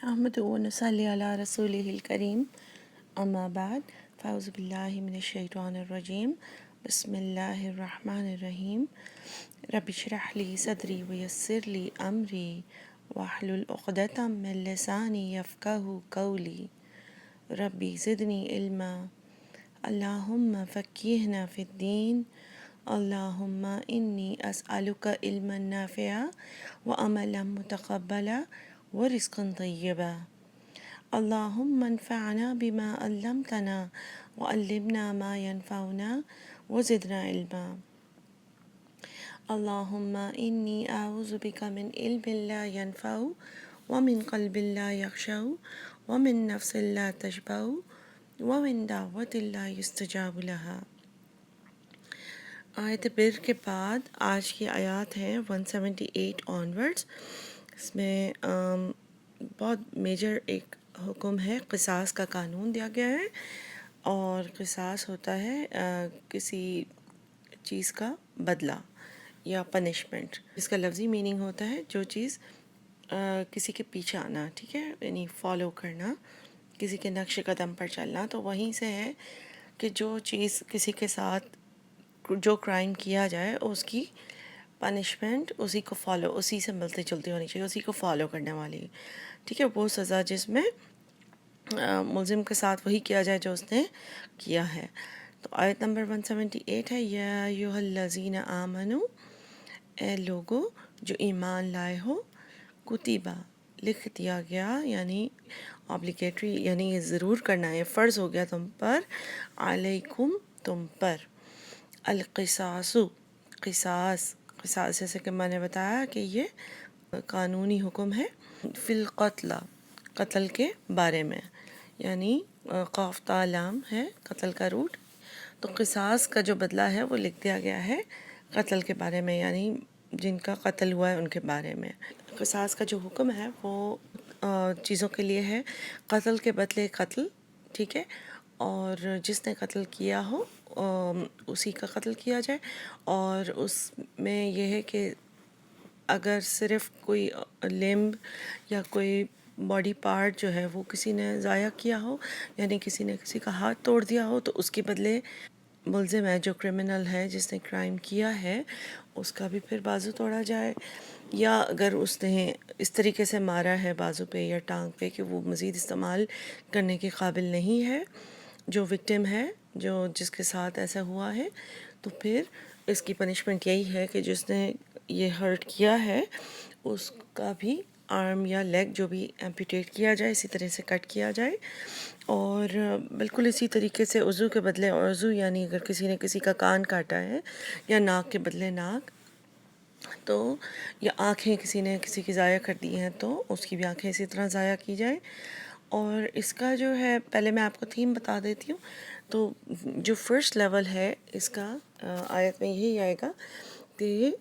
احمد و نصلی علی رسولہ الکریم اما بعد فاعوذ باللہ من الشیطان الرجیم بسم اللہ الرحمن الرحیم رب اشرح لی صدری ویسر لی امری واحلل عقدۃ من لسانی یفقہوا قولی ربی زدنی علما اللہم فقہنا فی الدین اللہم انی اسألک علما نافعا وعملا متقبلا ورزقا طیبا اللہم انفعنا بما علمتنا وعلمنا ما ينفعنا وزدنا علما اللہم انی اعوذ بک من علم لا ينفع ومن قلب لا یخشع ومن نفس لا تشبع ومن دعوت لا يستجاب لها۔ آیت بر کے بعد آج کی آیات ہیں 178 آنورڈس۔ اس میں بہت میجر ایک حکم ہے، قصاص کا قانون دیا گیا ہے، اور قصاص ہوتا ہے کسی چیز کا بدلہ یا پنشمنٹ۔ اس کا لفظی میننگ ہوتا ہے جو چیز کسی کے پیچھے آنا، ٹھیک ہے، یعنی فالو کرنا، کسی کے نقش قدم پر چلنا۔ تو وہیں سے ہے کہ جو چیز کسی کے ساتھ جو کرائم کیا جائے اس کی پنشمنٹ اسی کو فالو، اسی سے ملتی جلتی ہونی چاہیے، اسی کو فالو کرنے والی، ٹھیک ہے، وہ سزا جس میں ملزم کے ساتھ وہی کیا جائے جو اس نے کیا ہے۔ تو آیت نمبر 178 ہے، یا ایھا الذین آمنو، اے لوگو جو ایمان لائے ہو، کتبہ لکھ دیا گیا، یعنی obligatory، یعنی یہ ضرور کرنا ہے، فرض ہو گیا تم پر، علیکم تم پر، القصاص قصاص جیسے کہ میں نے بتایا کہ یہ قانونی حکم ہے، فی القتل قتل کے بارے میں، یعنی قاف تا لام ہے قتل کا روٹ، تو قصاص کا جو بدلہ ہے وہ لکھ دیا گیا ہے قتل کے بارے میں، یعنی جن کا قتل ہوا ہے ان کے بارے میں۔ قصاص کا جو حکم ہے وہ چیزوں کے لیے ہے، قتل کے بدلے قتل، ٹھیک ہے، اور جس نے قتل کیا ہو اسی کا قتل کیا جائے، اور اس میں یہ ہے کہ اگر صرف کوئی لمب یا کوئی باڈی پارٹ جو ہے وہ کسی نے ضائع کیا ہو، یعنی کسی نے کسی کا ہاتھ توڑ دیا ہو، تو اس کے بدلے ملزم ہے جو کرمنل ہے جس نے کرائم کیا ہے اس کا بھی پھر بازو توڑا جائے، یا اگر اس نے اس طریقے سے مارا ہے بازو پہ یا ٹانگ پہ کہ وہ مزید استعمال کرنے کے قابل نہیں ہے، جو وکٹم ہے، جو جس کے ساتھ ایسا ہوا ہے، تو پھر اس کی پنشمنٹ یہی ہے کہ جس نے یہ ہرٹ کیا ہے اس کا بھی آرم یا لیگ جو بھی ایمپیوٹیٹ کیا جائے، اسی طرح سے کٹ کیا جائے، اور بالکل اسی طریقے سے عضو کے بدلے عضو، یعنی اگر کسی نے کسی کا کان کاٹا ہے یا ناک کے بدلے ناک، تو یا آنکھیں کسی نے کسی کی ضائع کر دی ہیں تو اس کی بھی آنکھیں اسی طرح ضائع کی جائیں۔ اور اس کا جو ہے پہلے میں آپ کو تھیم بتا دیتی ہوں، تو جو فرسٹ لیول ہے اس کا آیت میں یہی آئے گا کہ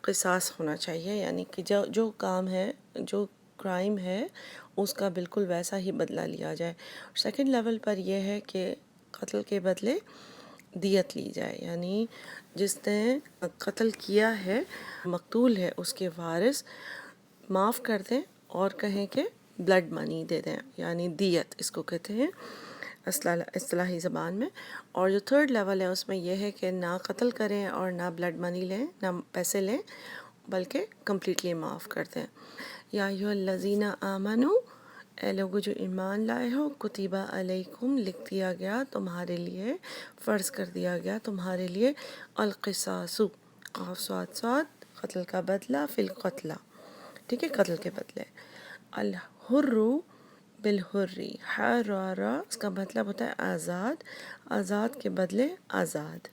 قصاص ہونا چاہیے، یعنی کہ جو کام ہے، جو کرائم ہے اس کا بالکل ویسا ہی بدلہ لیا جائے۔ سیکنڈ لیول پر یہ ہے کہ قتل کے بدلے دیت لی جائے، یعنی جس نے قتل کیا ہے، مقتول ہے، اس کے وارث معاف کر دیں اور کہیں کہ بلڈ منی دے دیں، یعنی دیت اس کو کہتے ہیں اصطلاحی زبان میں۔ اور جو تھرڈ لیول ہے اس میں یہ ہے کہ نہ قتل کریں اور نہ بلڈ منی لیں، نہ پیسے لیں، بلکہ کمپلیٹلی معاف کر دیں۔ یا ایھا الذین آمنو، اے لوگو جو ایمان لائے ہو، کتبہ علیکم لکھ دیا گیا تمہارے لیے، فرض کر دیا گیا تمہارے لیے، القصاص قاف صاد صاد قتل کا بدلہ، فی القتلہ، ٹھیک ہے، قتل کے بدلے، الحر بالحری، حر را اس کا مطلب ہوتا ہے آزاد، آزاد کے بدلے آزاد،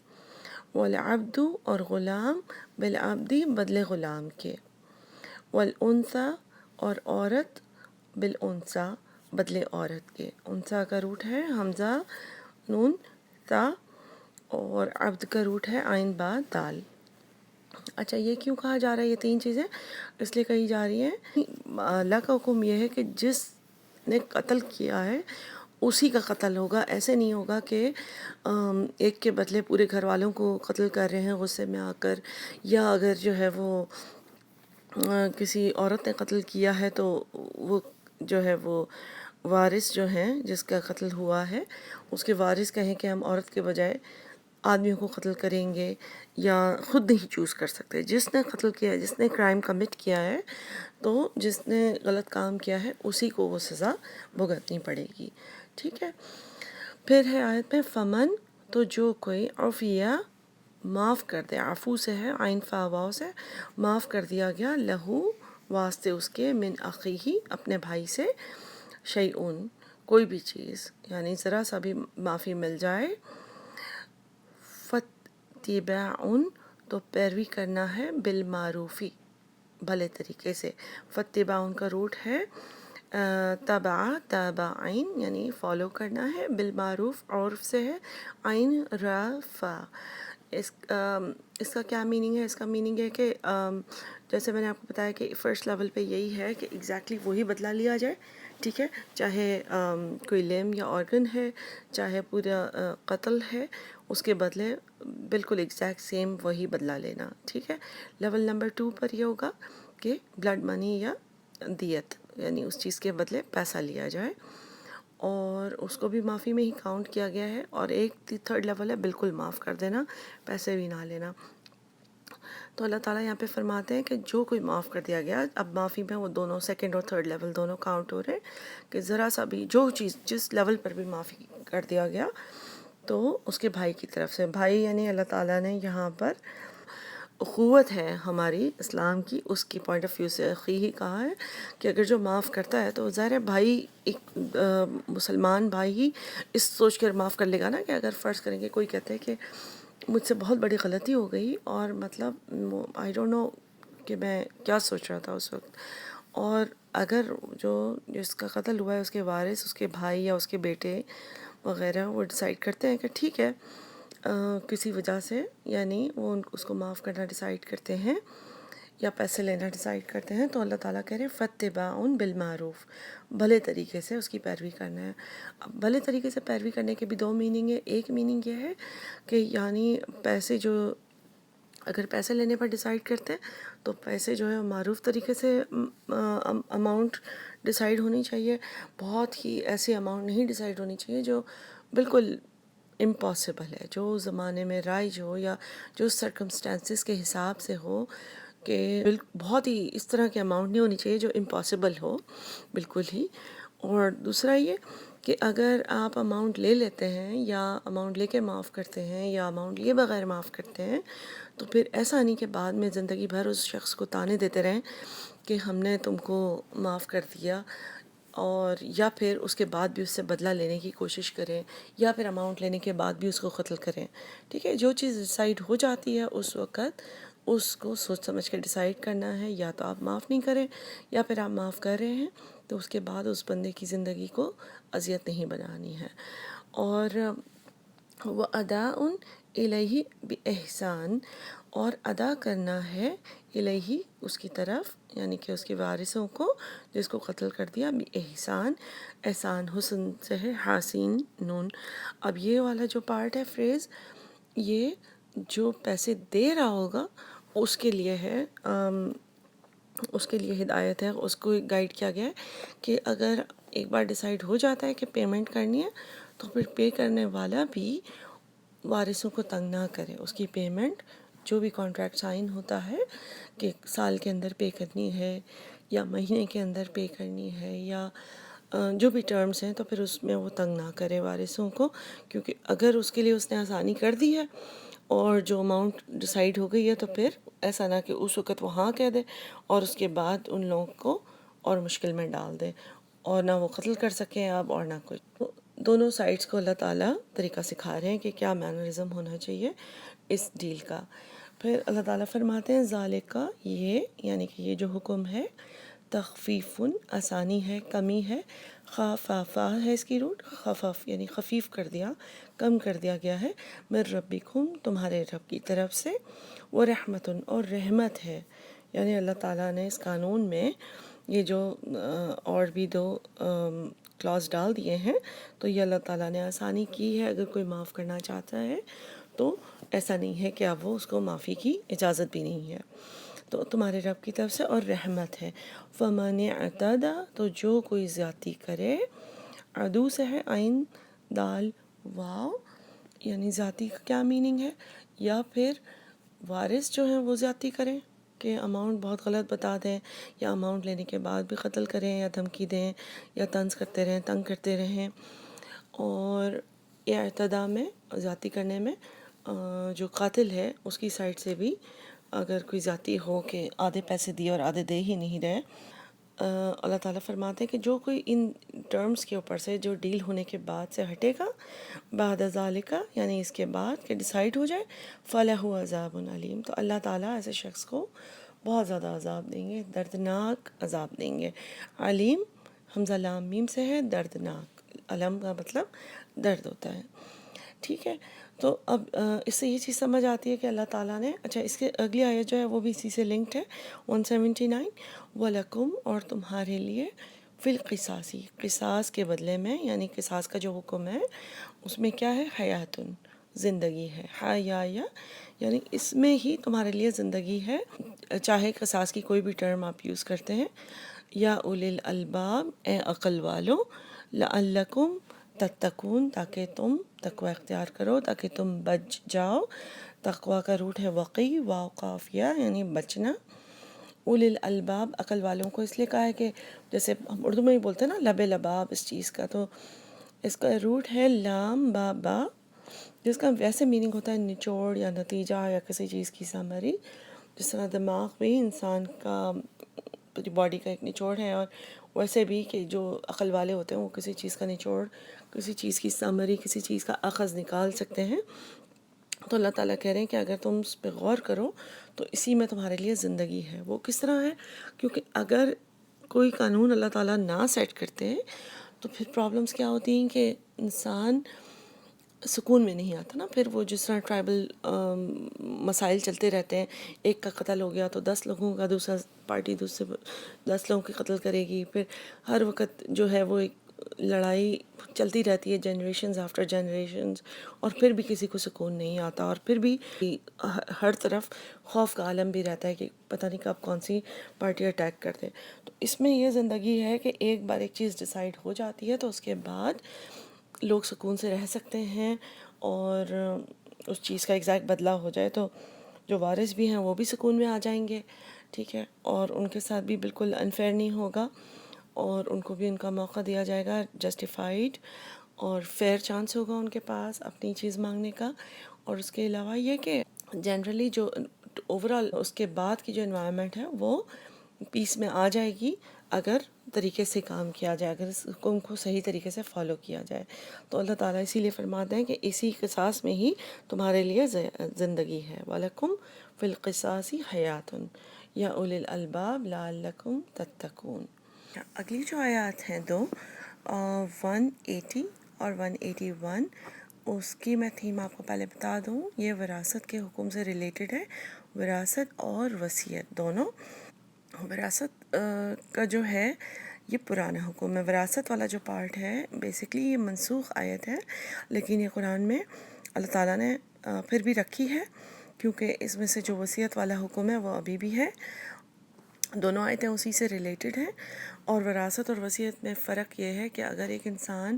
والعبد اور غلام بالعبدی بدلے غلام کے، والانثی اور عورت بالانثی بدلے عورت کے، انثی کا روٹ ہے حمزہ نون تا، اور عبد کا روٹ ہے عین با دال۔ اچھا، یہ کیوں کہا جا رہا ہے یہ تین چیزیں؟ اس لیے کہی جا رہی ہیں، اللہ کا حکم یہ ہے کہ جس نے قتل کیا ہے اسی کا قتل ہوگا، ایسے نہیں ہوگا کہ ایک کے بدلے پورے گھر والوں کو قتل کر رہے ہیں غصے میں آ کر، یا اگر جو ہے وہ کسی عورت نے قتل کیا ہے تو وہ جو ہے وہ وارث جو ہیں جس کا قتل ہوا ہے اس کے وارث کہیں کہ ہم عورت کے بجائے آدمیوں کو قتل کریں گے، یا خود نہیں چوز کر سکتے. جس نے قتل کیا ہے، جس نے کرائم کمٹ کیا ہے، تو جس نے غلط کام کیا ہے اسی کو وہ سزا بھگتنی پڑے گی. ٹھیک ہے. پھر ہے آیت میں فمن، تو جو کوئی عفیہ معاف کر دے، عفو سے ہے عین فا واو سے، معاف کر دیا گیا، لہو واسطے اس کے، من اخیہ اپنے بھائی سے، شیئون کوئی بھی چیز، یعنی ذرا سا بھی معافی مل جائے، فتباعن تو پیروی کرنا ہے، بالمعروفی بھلے طریقے سے. فتباعن کا روٹ ہے تبع تابعین، یعنی فالو کرنا ہے، بالمعروف عرف سے ہے، عین رفع. اس کا کیا میننگ ہے؟ اس کا میننگ ہے کہ جیسے میں نے آپ کو بتایا کہ فرسٹ لیول پہ یہی ہے کہ ایگزیکٹلی وہی بدلہ لیا جائے. ٹھیک ہے. چاہے کوئی لیم یا آرگن ہے، چاہے پورا قتل ہے، اس کے بدلے بالکل ایگزیکٹ سیم وہی بدلہ لینا. ٹھیک ہے. لیول نمبر 2 پر یہ ہوگا کہ بلڈ منی یا دیت، یعنی اس چیز کے بدلے پیسہ لیا جائے، اور اس کو بھی معافی میں ہی کاؤنٹ کیا گیا ہے. اور ایک تھرڈ لیول ہے بالکل معاف کر دینا، پیسے بھی نہ لینا. تو اللہ تعالیٰ یہاں پہ فرماتے ہیں کہ جو کوئی معاف کر دیا گیا، اب معافی میں وہ دونوں سیکنڈ اور تھرڈ لیول دونوں کاؤنٹ ہو رہے ہیں، کہ ذرا سا بھی جو چیز جس لیول پر بھی معافی کر دیا گیا تو اس کے بھائی کی طرف سے، بھائی یعنی اللہ تعالیٰ نے یہاں پر اخوت ہے ہماری اسلام کی، اس کی پوائنٹ آف ویو سے ہی کہا ہے کہ اگر جو معاف کرتا ہے تو ظاہر ہے بھائی، ایک مسلمان بھائی ہی اس سوچ کر معاف کر لے گا نا، کہ اگر فرض کریں گے کوئی کہتے ہیں کہ مجھ سے بہت بڑی غلطی ہو گئی، اور مطلب آئی ڈونٹ نو کہ میں کیا سوچ رہا تھا اس وقت، اور اگر جو جس کا قتل ہوا ہے اس کے وارث، اس کے بھائی یا اس کے بیٹے وغیرہ، وہ ڈیسائیڈ کرتے ہیں کہ ٹھیک ہے کسی وجہ سے، یعنی وہ اس کو معاف کرنا ڈیسائیڈ کرتے ہیں یا پیسے لینا ڈیسائیڈ کرتے ہیں، تو اللہ تعالیٰ کہہ رہے ہیں فاتباع بالمعروف، بھلے طریقے سے اس کی پیروی کرنا ہے. اب بھلے طریقے سے پیروی کرنے کے بھی دو میننگ ہے. ایک میننگ یہ ہے کہ یعنی پیسے جو اگر پیسے لینے پر ڈیسائیڈ کرتے ہیں تو پیسے جو ہے معروف طریقے سے اماؤنٹ ڈیسائیڈ ہونی چاہیے. بہت ہی ایسی اماؤنٹ نہیں ڈیسائیڈ ہونی چاہیے جو بالکل امپاسبل ہے، جو زمانے میں رائج ہو یا جو سرکمسٹانسز کے حساب سے ہو، کہ بہت ہی اس طرح کے اماؤنٹ نہیں ہونی چاہیے جو امپاسبل ہو بالکل ہی. اور دوسرا یہ کہ اگر آپ اماؤنٹ لے لیتے ہیں یا اماؤنٹ لے کے معاف کرتے ہیں یا اماؤنٹ لیے بغیر معاف کرتے ہیں، تو پھر ایسا نہیں کہ بعد میں زندگی بھر اس شخص کو تانے دیتے رہیں کہ ہم نے تم کو معاف کر دیا، اور یا پھر اس کے بعد بھی اس سے بدلہ لینے کی کوشش کریں، یا پھر اماؤنٹ لینے کے بعد بھی اس کو قتل کریں. ٹھیک ہے. جو چیز ڈیسائیڈ ہو جاتی ہے اس وقت اس کو سوچ سمجھ کے ڈیسائیڈ کرنا ہے. یا تو آپ معاف نہیں کریں، یا پھر آپ معاف کر رہے ہیں تو اس کے بعد اس بندے کی زندگی کو اذیت نہیں بنانی ہے. اور وَأَدَاءٌ الیہ بِإِحْسَان، اور ادا کرنا ہے الیہ اس کی طرف، یعنی کہ اس کے وارثوں کو جس کو قتل کر دیا، بِإِحْسَان احسان حسن سے ہے، حاسین نون. اب یہ والا جو پارٹ ہے فریز، یہ جو پیسے دے رہا ہوگا اس کے لیے ہے، اس کے لیے ہدایت ہے، اس کو گائیڈ کیا گیا ہے کہ اگر ایک بار ڈیسائیڈ ہو جاتا ہے کہ پیمنٹ کرنی ہے تو پھر پے کرنے والا بھی وارثوں کو تنگ نہ کرے. اس کی پیمنٹ جو بھی کانٹریکٹ سائن ہوتا ہے کہ سال کے اندر پے کرنی ہے یا مہینے کے اندر پے کرنی ہے یا جو بھی ٹرمز ہیں، تو پھر اس میں وہ تنگ نہ کرے وارثوں کو، کیونکہ اگر اس کے لیے اس نے آسانی کر دی ہے اور جو اماؤنٹ ڈیسائیڈ ہو گئی ہے تو پھر ایسا نہ کہ اس وقت وہ ہاں کہہ دے اور اس کے بعد ان لوگوں کو اور مشکل میں ڈال دے، اور نہ وہ قتل کر سکیں اب اور نہ کچھ. دونوں سائڈس کو اللہ تعالیٰ طریقہ سکھا رہے ہیں کہ کیا مینرزم ہونا چاہیے اس ڈیل کا. پھر اللہ تعالیٰ فرماتے ہیں ذالک کا، یہ یعنی کہ یہ جو حکم ہے، تخفیف آسانی ہے، کمی ہے، خفافہ ہے اس کی روٹ، خفف یعنی خفیف کر دیا، کم کر دیا گیا ہے، من ربکم تمہارے رب کی طرف سے، وہ رحمت اور رحمت ہے. یعنی اللہ تعالیٰ نے اس قانون میں یہ جو اور بھی دو کلاز ڈال دیے ہیں، تو یہ اللہ تعالیٰ نے آسانی کی ہے. اگر کوئی معاف کرنا چاہتا ہے تو ایسا نہیں ہے کہ اب وہ اس کو معافی کی اجازت بھی نہیں ہے. تو تمہارے رب کی طرف سے، اور رحمت ہے۔ فمن اعتدی، تو جو کوئی زیادتی کرے، عدو سے ہے عین دال واو، یعنی ذاتی کا کیا میننگ ہے، یا پھر وارث جو ہیں وہ زیادتی کریں کہ اماؤنٹ بہت غلط بتا دیں، یا اماؤنٹ لینے کے بعد بھی قتل کریں، یا دھمکی دیں، یا طنز کرتے رہیں، تنگ کرتے رہیں۔ اور یہ اعتداء میں، زیادتی کرنے میں جو قاتل ہے اس کی سائڈ سے بھی اگر کوئی زیادتی ہو کہ آدھے پیسے دیے اور آدھے دے ہی نہیں رہے، اللہ تعالیٰ فرماتے ہیں کہ جو کوئی ان ٹرمز کے اوپر سے جو ڈیل ہونے کے بعد سے ہٹے گا، بعد ذالک، یعنی اس کے بعد کہ ڈیسائیڈ ہو جائے، فَلَهُ عَذَابٌ علیم، تو اللہ تعالیٰ ایسے شخص کو بہت زیادہ عذاب دیں گے، دردناک عذاب دیں گے۔ علیم حمزہ لام میم سے ہے، دردناک، علم کا مطلب درد ہوتا ہے، ٹھیک ہے۔ تو اب اس سے یہ چیز سمجھ آتی ہے کہ اللہ تعالیٰ نے، اچھا اس کے اگلی آیت جو ہے وہ بھی اسی سے لنکڈ ہے، 179، وَلَكُمْ، اور تمہارے لیے، فی القصاص، قصاص کے بدلے میں، یعنی قصاص کا جو حکم ہے اس میں کیا ہے، حیاتن، زندگی ہے، حیا، یعنی اس میں ہی تمہارے لیے زندگی ہے، چاہے قصاص کی کوئی بھی ٹرم آپ یوز کرتے ہیں، یا اولی الالباب، اے عقل والو، لعلکم تتقون، تاکہ تم تقوی اختیار کرو، تاکہ تم بچ جاؤ۔ تقوی کا روٹ ہے وقی، واو قافیہ، یعنی بچنا۔ اولی الالباب، عقل والوں کو اس لیے کہا ہے کہ جیسے ہم اردو میں ہی بولتے ہیں نا لب لباب اس چیز کا، تو اس کا روٹ ہے لام با با، جس کا ویسے میننگ ہوتا ہے نچوڑ یا نتیجہ یا کسی چیز کی سمری، جس طرح دماغ بھی انسان کا باڈی کا ایک نچوڑ ہے، اور ویسے بھی کہ جو عقل والے ہوتے ہیں وہ کسی چیز کا نچوڑ، کسی چیز کی سمری، کسی چیز کا اخذ نکال سکتے ہیں۔ تو اللہ تعالیٰ کہہ رہے ہیں کہ اگر تم اس پہ غور کرو تو اسی میں تمہارے لیے زندگی ہے۔ وہ کس طرح ہے؟ کیونکہ اگر کوئی قانون اللہ تعالیٰ نہ سیٹ کرتے تو پھر پرابلمس کیا ہوتی ہیں کہ انسان سکون میں نہیں آتا نا، پھر وہ جس طرح ٹرائبل مسائل چلتے رہتے ہیں، ایک کا قتل ہو گیا تو 10 لوگوں کا دوسرا پارٹی دوسرے 10 لوگوں کی قتل کرے گی، پھر ہر وقت جو ہے وہ ایک لڑائی چلتی رہتی ہے، جنریشنز آفٹر جنریشنز، اور پھر بھی کسی کو سکون نہیں آتا، اور پھر بھی ہر طرف خوف کا عالم بھی رہتا ہے کہ پتہ نہیں کب کون سی پارٹی اٹیک کر دے۔ تو اس میں یہ زندگی ہے کہ ایک بار ایک چیز ڈیسائیڈ ہو جاتی ہے تو اس کے بعد لوگ سکون سے رہ سکتے ہیں، اور اس چیز کا ایگزیکٹ بدلہ ہو جائے تو جو وارث بھی ہیں وہ بھی سکون میں آ جائیں گے، ٹھیک ہے، اور ان کے ساتھ بھی بالکل انفیئر نہیں ہوگا، اور ان کو بھی ان کا موقع دیا جائے گا جسٹیفائیڈ اور فیئر چانس ہوگا ان کے پاس اپنی چیز مانگنے کا۔ اور اس کے علاوہ یہ کہ جنرلی جو اوورال اس کے بعد کی جو انوائرمنٹ ہے وہ پیس میں آ جائے گی اگر طریقے سے کام کیا جائے، اگر اس حکم کو صحیح طریقے سے فالو کیا جائے۔ تو اللہ تعالیٰ اسی لیے فرماتے ہیں کہ اسی قصاص میں ہی تمہارے لیے زندگی ہے، وَلَكُمْ فِي الْقِصَاصِ حَيَاتٌ یا اولی الالباب لعلکم تتقون۔ اگلی جو آیات ہیں دو، 180 اور 181، اس کی میں تھیم آپ کو پہلے بتا دوں، یہ وراثت کے حکم سے ریلیٹڈ ہے، وراثت اور وصیت دونوں۔ وراثت کا جو ہے یہ پرانا حکم ہے، وراثت والا جو پارٹ ہے بیسیکلی یہ منسوخ آیت ہے، لیکن یہ قرآن میں اللہ تعالیٰ نے پھر بھی رکھی ہے، کیونکہ اس میں سے جو وصیت والا حکم ہے وہ ابھی بھی ہے، دونوں آیتیں اسی سے ریلیٹڈ ہیں۔ اور وراثت اور وصیت میں فرق یہ ہے کہ اگر ایک انسان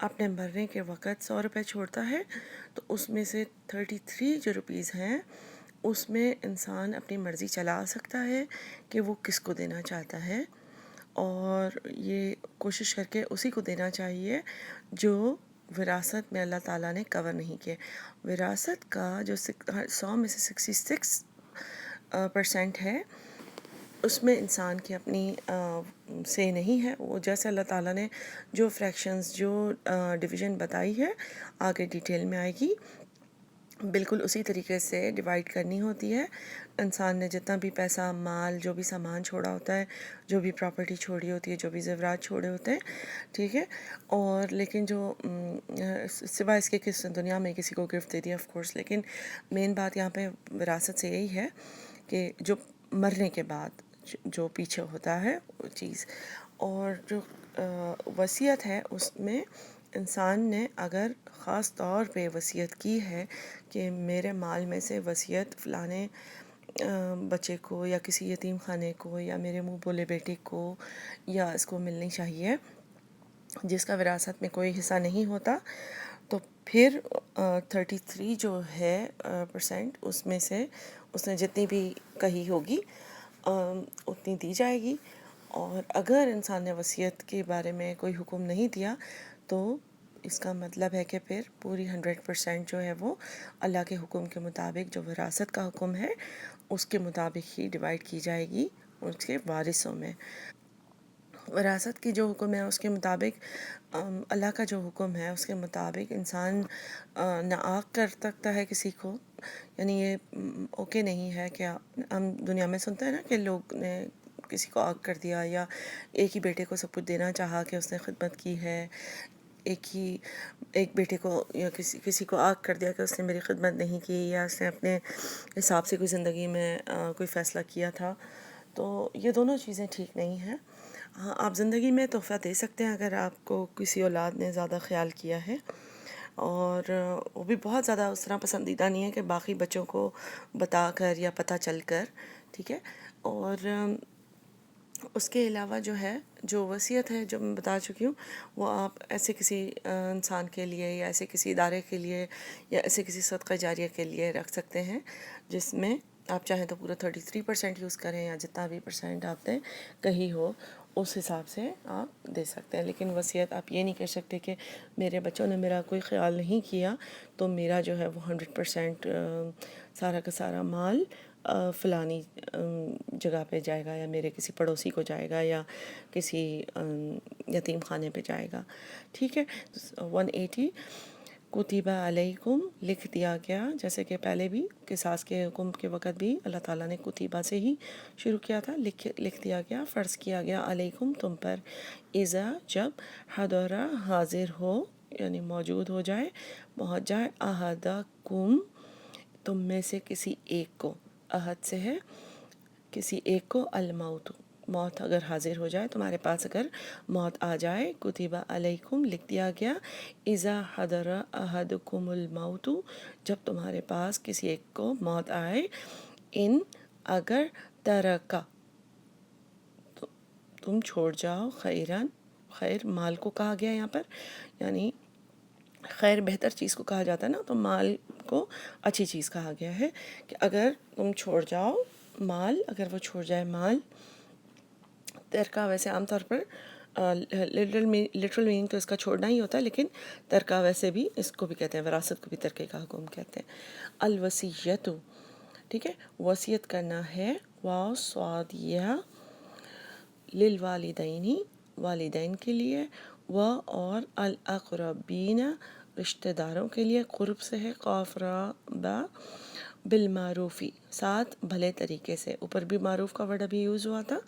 اپنے مرنے کے وقت 100 روپے چھوڑتا ہے تو اس میں سے 33 جو روپیز ہیں اس میں انسان اپنی مرضی چلا سکتا ہے کہ وہ کس کو دینا چاہتا ہے، اور یہ کوشش کر کے اسی کو دینا چاہیے جو وراثت میں اللہ تعالیٰ نے کور نہیں کیا۔ وراثت کا جو 100 میں سے 66% ہے اس میں انسان کی اپنی سے نہیں ہے، وہ جیسے اللہ تعالیٰ نے جو فریکشنز جو ڈویژن بتائی ہے آگے ڈیٹیل میں آئے گی، بالکل اسی طریقے سے ڈیوائیڈ کرنی ہوتی ہے۔ انسان نے جتنا بھی پیسہ، مال، جو بھی سامان چھوڑا ہوتا ہے، جو بھی پراپرٹی چھوڑی ہوتی ہے، جو بھی زیورات چھوڑے ہوتے ہیں، ٹھیک ہے، اور لیکن جو سوائے اس کے کس دنیا میں کسی کو گفٹ دے دیا آف کورس، لیکن مین بات یہاں پہ وراثت سے یہی ہے کہ جو مرنے کے بعد جو پیچھے ہوتا ہے وہ چیز، اور جو وصیت ہے اس میں انسان نے اگر خاص طور پہ وصیت کی ہے کہ میرے مال میں سے وصیت فلانے بچے کو یا کسی یتیم خانے کو یا میرے منہ بولے بیٹے کو یا اس کو ملنی چاہیے جس کا وراثت میں کوئی حصہ نہیں ہوتا. تو پھر 33 جو ہے پرسینٹ اس میں سے اس نے جتنی بھی کہی ہوگی اتنی دی جائے گی. اور اگر انسان نے وصیت کے بارے میں کوئی حکم نہیں دیا تو اس کا مطلب ہے کہ پھر پوری 100% جو ہے وہ اللہ کے حکم کے مطابق جو وراثت کا حکم ہے اس کے مطابق ہی ڈیوائڈ کی جائے گی اس کے وارثوں میں. وراثت کی جو حکم ہے اس کے مطابق اللہ کا جو حکم ہے اس کے مطابق انسان نہ آگ کر سکتا ہے کسی کو. یعنی یہ اوکے نہیں ہے کہ ہم دنیا میں سنتے ہیں نا کہ لوگ نے کسی کو آگ کر دیا یا ایک ہی بیٹے کو سب کچھ دینا چاہا کہ اس نے خدمت کی ہے، ایک بیٹے کو یا کسی کو آگ کر دیا کہ اس نے میری خدمت نہیں کی یا اس نے اپنے حساب سے کوئی زندگی میں کوئی فیصلہ کیا تھا. تو یہ دونوں چیزیں ٹھیک نہیں ہیں. ہاں، آپ زندگی میں تحفہ دے سکتے ہیں اگر آپ کو کسی اولاد نے زیادہ خیال کیا ہے، اور وہ بھی بہت زیادہ اس طرح پسندیدہ نہیں ہے کہ باقی بچوں کو بتا کر یا پتہ چل کر، ٹھیک ہے. اور اس کے علاوہ جو ہے جو وصیت ہے جو میں بتا چکی ہوں وہ آپ ایسے کسی انسان کے لیے یا ایسے کسی ادارے کے لیے یا ایسے کسی صدقہ جاریہ کے لیے رکھ سکتے ہیں جس میں آپ چاہیں تو پورا 33% یوز کریں یا جتنا بھی پرسینٹ آپ نے کہی ہو اس حساب سے آپ دے سکتے ہیں. لیکن وصیت آپ یہ نہیں کر سکتے کہ میرے بچوں نے میرا کوئی خیال نہیں کیا تو میرا جو ہے وہ 100% سارا کا سارا مال فلانی جگہ پہ جائے گا یا میرے کسی پڑوسی کو جائے گا یا کسی یتیم خانے پہ جائے گا. ٹھیک ہے. 180 کتبہ علیکم لکھ دیا گیا، جیسے کہ پہلے بھی قصاص کے حکم کے وقت بھی اللہ تعالیٰ نے کتبہ سے ہی شروع کیا تھا. لکھ دیا گیا، فرض کیا گیا علیکم تم پر، اذا جب حضر حاضر ہو یعنی موجود ہو جائے، پہنچ جائے، احدکم تم میں سے کسی ایک کو، احد سے ہے کسی ایک کو، الموت موت اگر حاضر ہو جائے تمہارے پاس، اگر موت آ جائے، کتبہ علیکم لکھ دیا گیا، اذا حضر احدکم الموت جب تمہارے پاس کسی ایک کو موت آئے، ان اگر ترکا تم چھوڑ جاؤ، خیرن خیر مال کو کہا گیا یہاں پر، یعنی خیر بہتر چیز کو کہا جاتا ہے نا، تو مال کو اچھی چیز کہا گیا ہے کہ اگر تم چھوڑ جاؤ مال، اگر وہ چھوڑ جائے مال. ترکہ ویسے عام طور پر لٹرل میننگ تو اس کا چھوڑنا ہی ہوتا ہے، لیکن ترکہ ویسے بھی اس کو بھی کہتے ہیں، وراثت کو بھی ترکے کا حکم کہتے ہیں. الوصیت، ٹھیک ہے، وصیت کرنا ہے، واو صاد یا، للوالدین والدین کے لیے، و اور الاقربین رشتہ داروں کے لیے، قرب سے ہے، قاف را با، بالمعروفی ساتھ بھلے طریقے سے. اوپر بھی معروف کا ورڈ ابھی یوز ہوا تھا.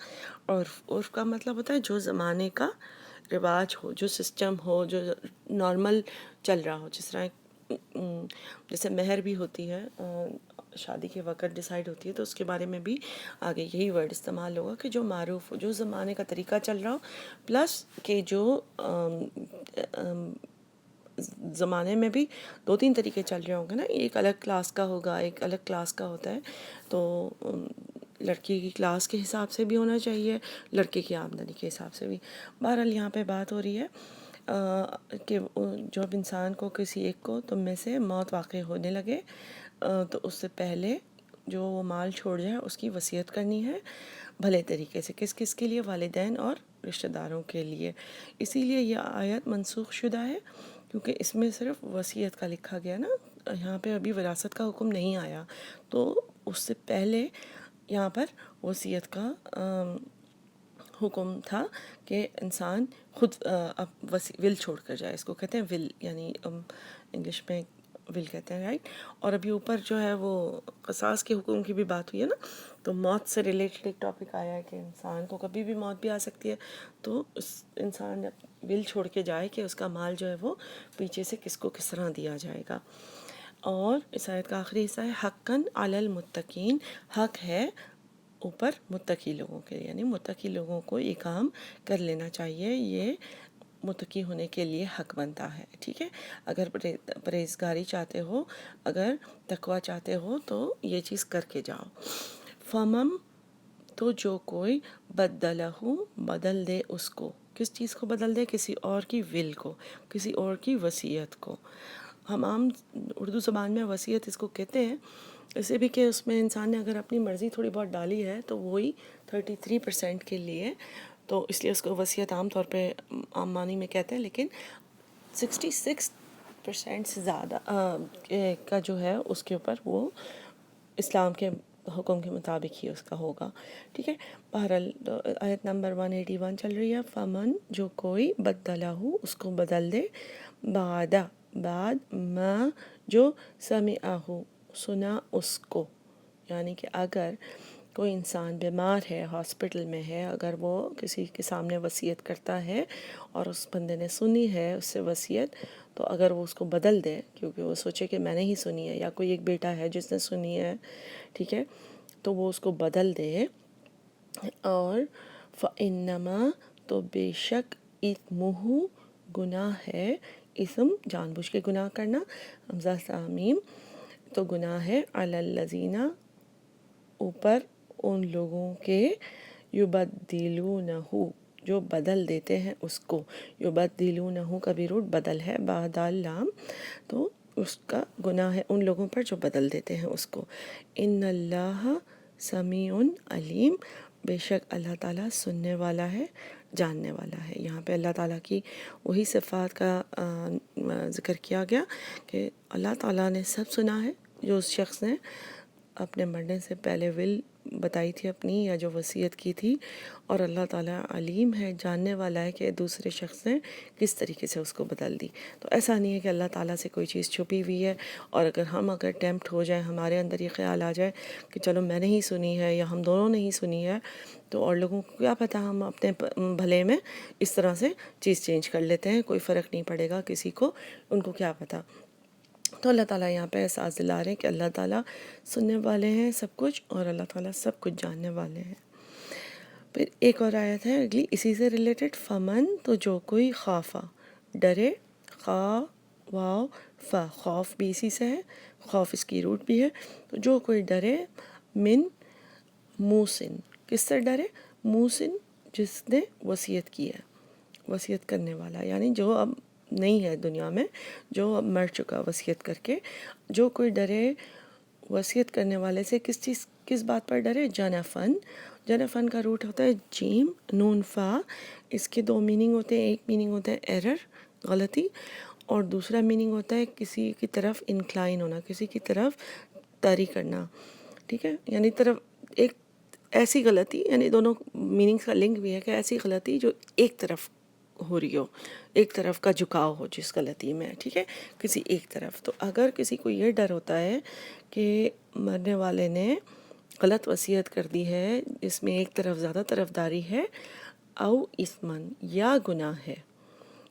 اور عرف کا مطلب ہوتا ہے جو زمانے کا رواج ہو، جو سسٹم ہو، جو نارمل چل رہا ہو. جس طرح جیسے مہر بھی ہوتی ہے، شادی کے وقت ڈیسائیڈ ہوتی ہے، تو اس کے بارے میں بھی آگے یہی ورڈ استعمال ہوگا کہ جو معروف ہو، جو زمانے کا طریقہ چل رہا ہو، پلس کہ جو زمانے میں بھی 2-3 طریقے چل رہے ہوں گے نا، ایک الگ کلاس کا ہوگا، ایک الگ کلاس کا ہوتا ہے. تو لڑکی کی کلاس کے حساب سے بھی ہونا چاہیے، لڑکے کی آمدنی کے حساب سے بھی. بہرحال یہاں پہ بات ہو رہی ہے کہ جب انسان کو کسی ایک کو تم میں سے موت واقع ہونے لگے تو اس سے پہلے جو وہ مال چھوڑ جائے اس کی وصیت کرنی ہے بھلے طریقے سے. کس کس کے لیے؟ والدین اور رشتہ داروں کے لیے. اسی لیے یہ آیت منسوخ شدہ ہے کیونکہ اس میں صرف وصیت کا لکھا گیا نا، یہاں پہ ابھی وراثت کا حکم نہیں آیا. تو اس سے پہلے یہاں پر وصیت کا حکم تھا کہ انسان خود ول چھوڑ کر جائے. اس کو کہتے ہیں ول، یعنی انگلش میں ول کہتے ہیں، رائٹ. اور ابھی اوپر جو ہے وہ قصاص کے حکم کی بھی بات ہوئی ہے نا، تو موت سے ریلیٹڈ ایک ٹاپک آیا ہے کہ انسان کو کبھی بھی موت بھی آ سکتی ہے. تو اس انسان ول چھوڑ کے جائے کہ اس کا مال جو ہے وہ پیچھے سے کس کو کس طرح دیا جائے گا. اور اس آیت کا آخری حصہ ہے حقاً علی المتقین، حق ہے اوپر متقی لوگوں کے لیے، یعنی متقی لوگوں کو یہ کام کر لینا چاہیے، یہ متقی ہونے کے لیے حق بنتا ہے. ٹھیک ہے، اگر پرہیزگاری چاہتے ہو، اگر تقوی چاہتے ہو تو یہ چیز کر کے جاؤ. فمم تو جو کوئی بدلہو بدل دے اس کو، کس چیز کو بدل دے؟ کسی اور کی ول کو، کسی اور کی وصیت کو. ہم عام اردو زبان میں وصیت اس کو کہتے ہیں، اسے بھی کہ اس میں انسان نے اگر اپنی مرضی تھوڑی بہت ڈالی ہے تو وہی 33% کے لیے، تو اس لیے اس کو وصیت عام طور پہ عام معنی میں کہتے ہیں. لیکن 66% سے زیادہ کا جو ہے اس کے اوپر وہ اسلام کے حکم کے مطابق ہی اس کا ہوگا. ٹھیک ہے. بہرحال آیت نمبر 181 چل رہی ہے. فمن جو کوئی بدلہ اس کو بدل دے، بعد ما جو سمعہ سنا اس کو، یعنی کہ اگر کوئی انسان بیمار ہے، ہاسپٹل میں ہے، اگر وہ کسی کے سامنے وصیت کرتا ہے اور اس بندے نے سنی ہے اس سے وصیت، تو اگر وہ اس کو بدل دے کیونکہ وہ سوچے کہ میں نے ہی سنی ہے، یا کوئی ایک بیٹا ہے جس نے سنی ہے، ٹھیک ہے، تو وہ اس کو بدل دے. اور فَإِنَّمَا تو بے شک اِثْمُهُ گناہ ہے، اسم جان بوجھ کے گناہ کرنا، حمزہ سامیم، تو گناہ ہے علی الذین اوپر ان لوگوں کے یبدلونہ جو بدل دیتے ہیں اس کو. یبدلونہ کا بھی روٹ بدل ہے بعد اللام، تو اس کا گناہ ہے ان لوگوں پر جو بدل دیتے ہیں اس کو. ان اللہ سمیع علیم، بے شک اللہ تعالیٰ سننے والا ہے، جاننے والا ہے. یہاں پہ اللہ تعالیٰ کی وہی صفات کا ذکر کیا گیا کہ اللہ تعالیٰ نے سب سنا ہے. جو اس شخص نے اپنے مرنے سے پہلے ول بتائی تھی اپنی، یا جو وصیت کی تھی، اور اللہ تعالیٰ علیم ہے، جاننے والا ہے کہ دوسرے شخص نے کس طریقے سے اس کو بدل دی. تو ایسا نہیں ہے کہ اللہ تعالیٰ سے کوئی چیز چھپی ہوئی ہے، اور اگر ٹیمپٹ ہو جائے، ہمارے اندر یہ خیال آ جائے کہ چلو میں نے ہی سنی ہے یا ہم دونوں نے ہی سنی ہے، تو اور لوگوں کو کیا پتہ، ہم اپنے بھلے میں اس طرح سے چیز چینج کر لیتے ہیں، کوئی فرق نہیں پڑے گا کسی کو، ان کو کیا پتہ. تو اللہ تعالیٰ یہاں پہ احساس دلا رہے ہیں کہ اللہ تعالیٰ سننے والے ہیں سب کچھ، اور اللہ تعالیٰ سب کچھ جاننے والے ہیں. پھر ایک اور آیت ہے اگلی اسی سے ریلیٹڈ. فمن تو جو کوئی خافا ڈرے، خا واو فا، خوف بھی اسی سے ہے، خوف اس کی روٹ بھی ہے. تو جو کوئی ڈرے، من موسن، کس سے ڈرے؟ موسن جس نے وصیت کی ہے، وصیت کرنے والا، یعنی جو اب نہیں ہے دنیا میں، جو اب مر چکا وصیت کر کے. جو کوئی ڈرے وصیت کرنے والے سے، کس بات پر ڈرے؟ جنفن. جنفن کا روٹ ہوتا ہے جیم نون فا. اس کے دو میننگ ہوتے ہیں، ایک میننگ ہوتا ہے ایرر، غلطی، اور دوسرا میننگ ہوتا ہے کسی کی طرف انکلائن ہونا، کسی کی طرف طاری کرنا. ٹھیک ہے، یعنی طرف ایک ایسی غلطی، یعنی دونوں میننگز کا لنک بھی ہے کہ ایسی غلطی جو ایک طرف ہو رہی ہو، ایک طرف کا جھکاؤ ہو جس غلطی میں، ٹھیک ہے، کسی ایک طرف. تو اگر کسی کو یہ ڈر ہوتا ہے کہ مرنے والے نے غلط وصیت کر دی ہے، اس میں ایک طرف زیادہ طرفداری ہے، او اسمن، یا گناہ ہے،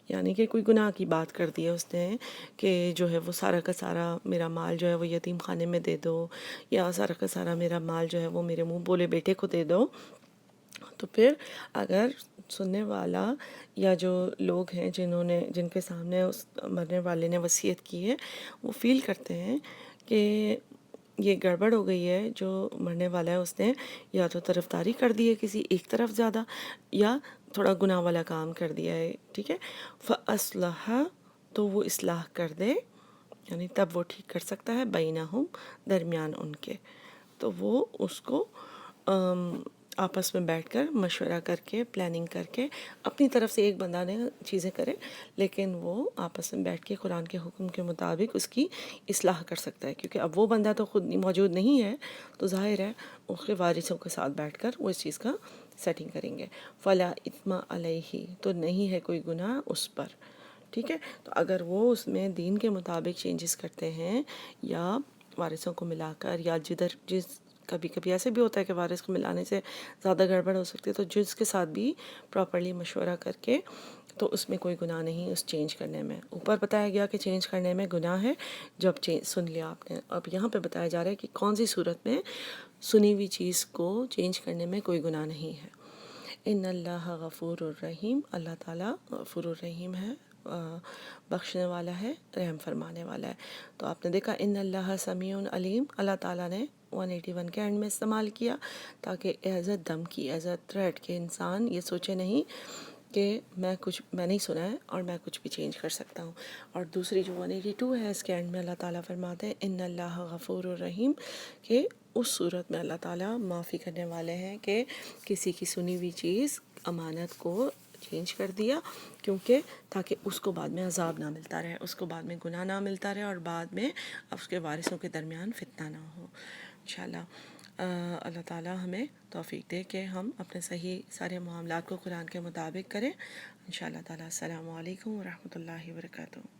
یعنی کہ کوئی گناہ کی بات کر دی ہے اس نے کہ جو ہے وہ سارا کا سارا میرا مال جو ہے وہ یتیم خانے میں دے دو، یا سارا کا سارا میرا مال جو ہے وہ میرے منہ بولے بیٹے کو دے دو. تو پھر اگر سننے والا یا جو لوگ ہیں جن کے سامنے اس مرنے والے نے وصیت کی ہے، وہ فیل کرتے ہیں کہ یہ گڑبڑ ہو گئی ہے، جو مرنے والا ہے اس نے یا تو طرفداری کر دی ہے کسی ایک طرف زیادہ، یا تھوڑا گناہ والا کام کر دیا ہے، ٹھیک ہے، فَأَصْلَحَ تو وہ اصلاح کر دے، یعنی تب وہ ٹھیک کر سکتا ہے، بینہم درمیان ان کے. تو وہ اس کو آپس میں بیٹھ کر مشورہ کر کے، پلاننگ کر کے، اپنی طرف سے ایک بندہ نے چیزیں کرے، لیکن وہ آپس میں بیٹھ کے قرآن کے حکم کے مطابق اس کی اصلاح کر سکتا ہے. کیونکہ اب وہ بندہ تو خود موجود نہیں ہے، تو ظاہر ہے اس کے وارثوں کے ساتھ بیٹھ کر وہ اس چیز کا سیٹنگ کریں گے. فلا اثم علیہ تو نہیں ہے کوئی گناہ اس پر. ٹھیک ہے، تو اگر وہ اس میں دین کے مطابق چینجز کرتے ہیں، یا وارثوں کو ملا کر، یا کبھی کبھی ایسے بھی ہوتا ہے کہ وارث کو ملانے سے زیادہ گڑبڑ ہو سکتی ہے، تو جس کے ساتھ بھی پراپرلی مشورہ کر کے، تو اس میں کوئی گناہ نہیں اس چینج کرنے میں. اوپر بتایا گیا کہ چینج کرنے میں گناہ ہے جب سن لیا آپ نے. اب یہاں پہ بتایا جا رہا ہے کہ کون سی صورت میں سنی ہوئی چیز کو چینج کرنے میں کوئی گناہ نہیں ہے. ان اللہ غفور الرحیم، اللہ تعالیٰ غفور الرحیم ہے، بخشنے والا ہے، رحم فرمانے والا ہے. تو آپ نے دیکھا ان اللہ سمیع علیم، اللہ تعالیٰ نے 181 کے اینڈ میں استعمال کیا تاکہ ایز اے دھمکی، ایز اے تھریٹ کہ انسان یہ سوچے نہیں کہ میں نہیں سنا ہے اور میں کچھ بھی چینج کر سکتا ہوں۔ اور دوسری جو 182 ہے اس کے اینڈ میں اللہ تعالیٰ فرماتے ہیں ان اللہ غفور الرحیم، کہ اس صورت میں اللہ تعالیٰ معافی کرنے والے ہیں کہ کسی کی سنی ہوئی چیز امانت کو چینج کر دیا، کیونکہ تاکہ اس کو بعد میں عذاب نہ ملتا رہے، اس کو بعد میں گناہ نہ ملتا رہے، اور بعد میں اس کے وارثوں کے درمیان فتنہ نہ ہو۔ انشاءاللہ اللہ تعالیٰ ہمیں توفیق دے کہ ہم اپنے صحیح سارے معاملات کو قرآن کے مطابق کریں۔ انشاءاللہ تعالیٰ۔ السلام علیکم ورحمۃ اللہ وبرکاتہ۔